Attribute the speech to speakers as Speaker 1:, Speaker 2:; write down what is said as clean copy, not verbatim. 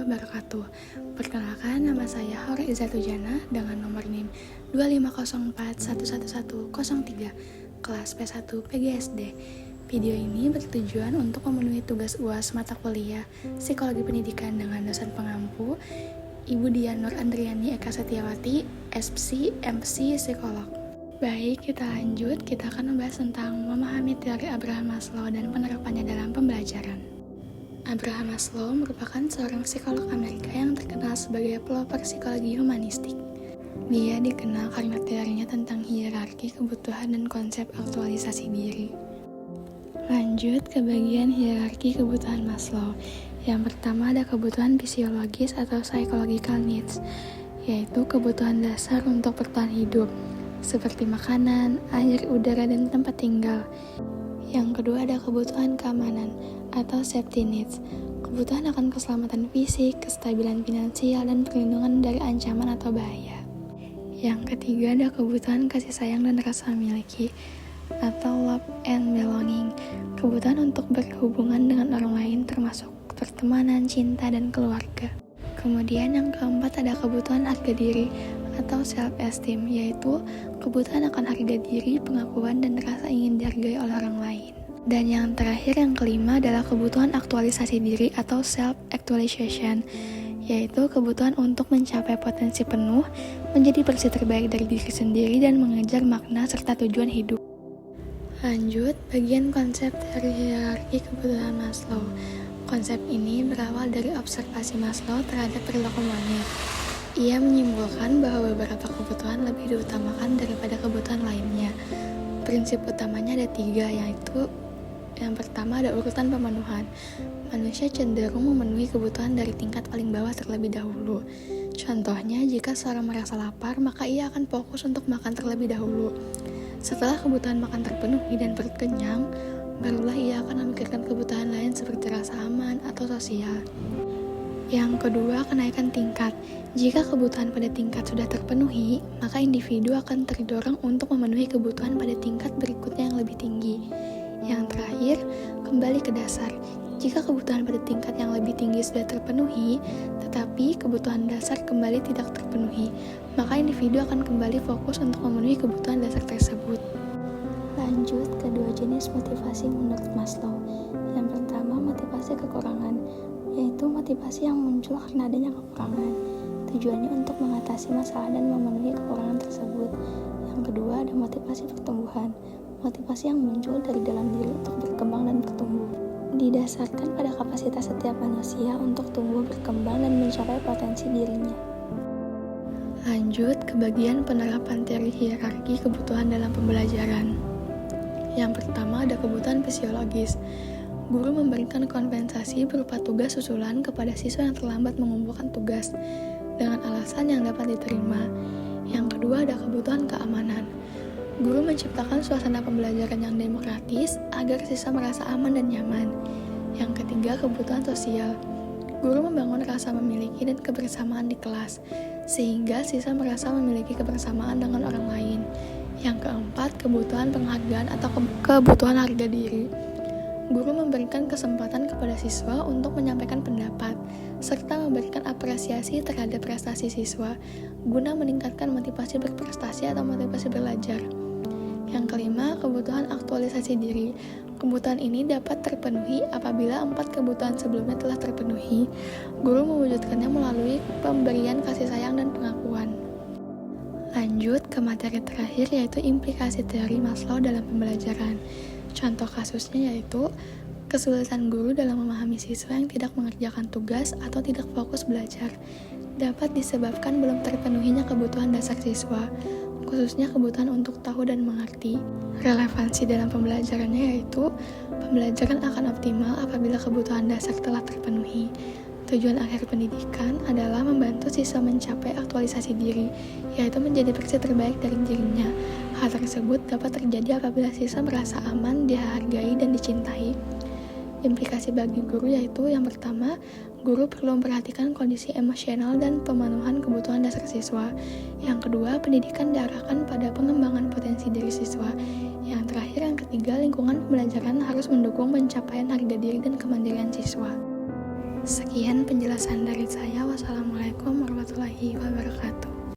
Speaker 1: wabarakatuh. Perkenalkan, nama saya Hore Izatujana dengan nomor NIM 250411103, kelas P1 PGSD. Video ini bertujuan untuk memenuhi tugas UAS mata kuliah Psikologi Pendidikan dengan dosen pengampu Ibu Dian Nur Andriani Eka Setiawati, SPSI, MC, Psikolog. Baik, kita lanjut. Kita akan membahas tentang memahami teori Abraham Maslow dan penerapannya dalam pembelajaran. Abraham Maslow merupakan seorang psikolog Amerika yang terkenal sebagai pelopor psikologi humanistik. Dia dikenal karena teorinya tentang hierarki kebutuhan dan konsep aktualisasi diri. Lanjut ke bagian hierarki kebutuhan Maslow. Yang pertama ada kebutuhan fisiologis atau psychological needs, yaitu kebutuhan dasar untuk bertahan hidup, seperti makanan, air, udara, dan tempat tinggal. Yang kedua ada kebutuhan keamanan atau safety needs, kebutuhan akan keselamatan fisik, kestabilan finansial, dan perlindungan dari ancaman atau bahaya. Yang ketiga ada kebutuhan kasih sayang dan rasa memiliki atau love and belonging, kebutuhan untuk berhubungan dengan orang lain termasuk pertemanan, cinta, dan keluarga. Kemudian yang keempat ada kebutuhan harga diri atau self-esteem, yaitu kebutuhan akan harga diri, pengakuan, dan rasa ingin dihargai oleh orang lain. Dan yang terakhir, yang kelima adalah kebutuhan aktualisasi diri atau self-actualization, yaitu kebutuhan untuk mencapai potensi penuh, menjadi versi terbaik dari diri sendiri, dan mengejar makna serta tujuan hidup. Lanjut, bagian konsep teori hierarki kebutuhan Maslow. Konsep ini berawal dari observasi Maslow terhadap perilaku manusia. Ia menyimpulkan bahwa beberapa kebutuhan lebih diutamakan daripada kebutuhan lainnya. Prinsip utamanya ada 3, yaitu yang pertama ada urutan pemenuhan. Manusia cenderung memenuhi kebutuhan dari tingkat paling bawah terlebih dahulu. Contohnya, jika seorang merasa lapar, maka ia akan fokus untuk makan terlebih dahulu. Setelah kebutuhan makan terpenuhi dan perut kenyang, barulah ia akan memikirkan kebutuhan lain seperti rasa aman atau sosial. Yang kedua, kenaikan tingkat. Jika kebutuhan pada tingkat sudah terpenuhi, maka individu akan terdorong untuk memenuhi kebutuhan pada tingkat berikutnya yang lebih tinggi. Yang terakhir, kembali ke dasar. Jika kebutuhan pada tingkat yang lebih tinggi sudah terpenuhi, tetapi kebutuhan dasar kembali tidak terpenuhi, maka individu akan kembali fokus untuk memenuhi kebutuhan dasar tersebut. Lanjut ke 2 jenis motivasi menurut Maslow. Yang pertama, motivasi kekurangan, yaitu motivasi yang muncul karena adanya kekurangan. Tujuannya untuk mengatasi masalah dan memenuhi kekurangan tersebut. Yang kedua ada motivasi pertumbuhan, motivasi yang muncul dari dalam diri untuk berkembang dan bertumbuh. Didasarkan pada kapasitas setiap manusia untuk tumbuh, berkembang, dan mencapai potensi dirinya. Lanjut ke bagian penerapan teori hierarki kebutuhan dalam pembelajaran. Yang pertama ada kebutuhan fisiologis. Guru memberikan kompensasi berupa tugas susulan kepada siswa yang terlambat mengumpulkan tugas dengan alasan yang dapat diterima. Yang kedua ada kebutuhan keamanan. Guru menciptakan suasana pembelajaran yang demokratis agar siswa merasa aman dan nyaman. Yang ketiga kebutuhan sosial. Guru membangun rasa memiliki dan kebersamaan di kelas, sehingga siswa merasa memiliki kebersamaan dengan orang lain. Yang keempat, kebutuhan penghargaan atau kebutuhan harga diri. Guru memberikan kesempatan kepada siswa untuk menyampaikan pendapat, serta memberikan apresiasi terhadap prestasi siswa, guna meningkatkan motivasi berprestasi atau motivasi belajar. Yang kelima, kebutuhan aktualisasi diri. Kebutuhan ini dapat terpenuhi apabila 4 kebutuhan sebelumnya telah terpenuhi. Guru mewujudkannya melalui pemberian kasih sayang dan pengakuan. Lanjut ke materi terakhir, yaitu implikasi teori Maslow dalam pembelajaran. Contoh kasusnya yaitu kesulitan guru dalam memahami siswa yang tidak mengerjakan tugas atau tidak fokus belajar dapat disebabkan belum terpenuhinya kebutuhan dasar siswa, khususnya kebutuhan untuk tahu dan mengerti. Relevansi dalam pembelajarannya yaitu pembelajaran akan optimal apabila kebutuhan dasar telah terpenuhi. Tujuan akhir pendidikan adalah membantu siswa mencapai aktualisasi diri, yaitu menjadi versi terbaik dari dirinya. Hal tersebut dapat terjadi apabila siswa merasa aman, dihargai, dan dicintai. Implikasi bagi guru yaitu yang pertama, guru perlu memperhatikan kondisi emosional dan pemenuhan kebutuhan dasar siswa. Yang kedua, pendidikan diarahkan pada pengembangan potensi diri siswa. Yang terakhir, yang ketiga, lingkungan pembelajaran harus mendukung pencapaian harga diri dan kemandirian siswa. Sekian penjelasan dari saya. Wassalamualaikum warahmatullahi wabarakatuh.